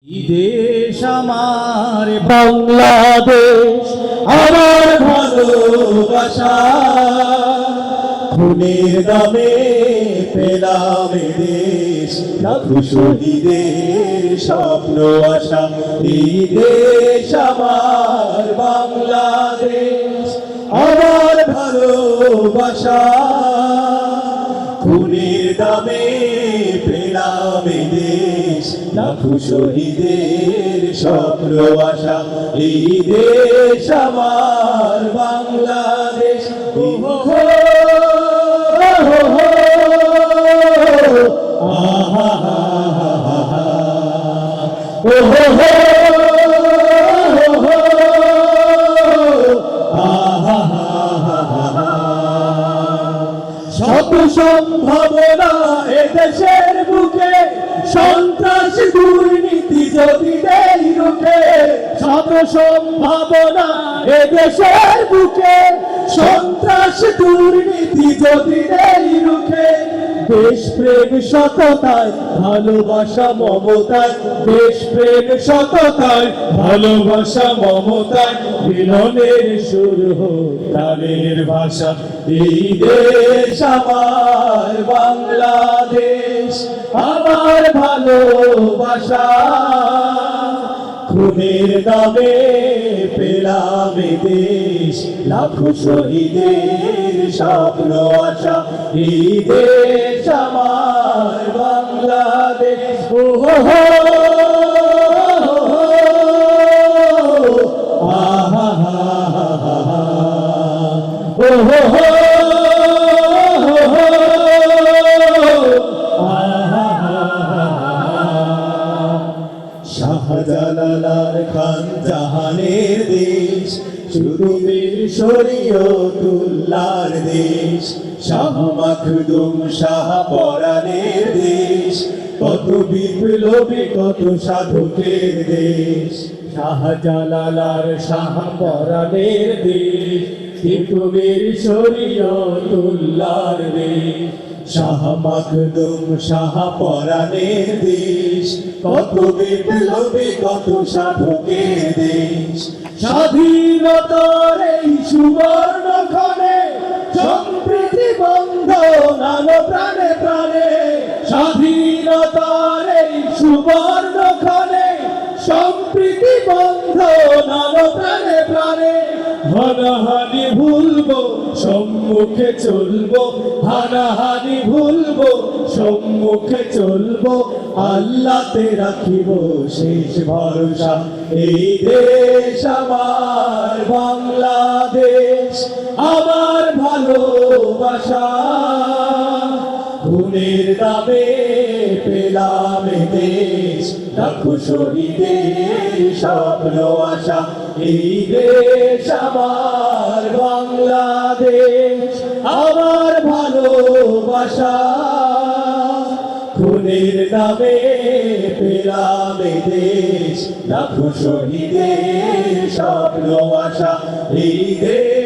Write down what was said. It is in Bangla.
দেশ আমার বাংলাদেশ, আমার ভালোবাসা, খুনের দামে পেলাম এ দেশ, লাখো শহীদের স্বপ্ন আশা। এই দেশ আমার বাংলাদেশ, আমার ভালোবাসা, খুনের দামে পেলাম এ দেশ, লাখো শহীদের স্বপ্ন আশা। এই দেশ আমার বাংলাদেশ। শত সম্ভাবনা এদেশের বুকে, সন্ত্রাস দুর্নীতি যদি দেই রুখে। শত সম্ভাবনা এদেশের বুকে, সন্ত্রাস দুর্নীতি যদি দেই রুখে। দেশ প্রেম সততায় ভালোবাসা মমতায়, দেশ প্রেম সততায় ভালোবাসা মমতায়, মিলনের সুর হোক প্রাণের ভাষা। এই দেশ আমার বাংলাদেশ, আমার ভালোবাসা, খুনের দামে পেলাম এ দেশ, লাখো শহীদের স্বপ্ন আশা। এই দেশ আমার বাংলাদেশ। ও হো হো, আহা হা হা হা, ও হো হো, শাহজালাল খান জাহানের দেশ, শুধু বীর শরীয়তুল্লাহর দেশ। শাহ মাখদুম শাহ পরাণের দেশ, কত বিপ্লবী কত সাধকের দেশ। শাহজালাল শাহ পরাণের দেশ, শুধু বীর শরীয়তুল্লাহর দেশ। শাহ মাখদুম শাহ পরাণের দেশ, কত বিপ্লবী কত সাধকের দেশ। স্বাধীনতার এই সুবর্ণ ক্ষণে সম্প্রীতি বন্ধন আলো প্রাণে প্রাণে। স্বাধীনতার এই সুবর্ণ ক্ষণে সম্প্রীতি বন্ধন আলো প্রাণে প্রাণে। হানাহানি ভুলবো, সম্মুখে চলবো, হানাহানি ভুলবো, সম্মুখে চলবো, আল্লাহতে রাখিব শেষ ভরসা। এই দেশ আমার বাংলাদেশ, আমার ভালোবাসা, খুনের দামে পেলাম এ দেশ, লাখো শহীদের স্বপ্ন আশা। এই দেশ আমার বাংলাদেশ, আমার ভালোবাসা, খুনের দামে পেলাম এ দেশ, লাখো শহীদের স্বপ্ন আশা। এই দেশ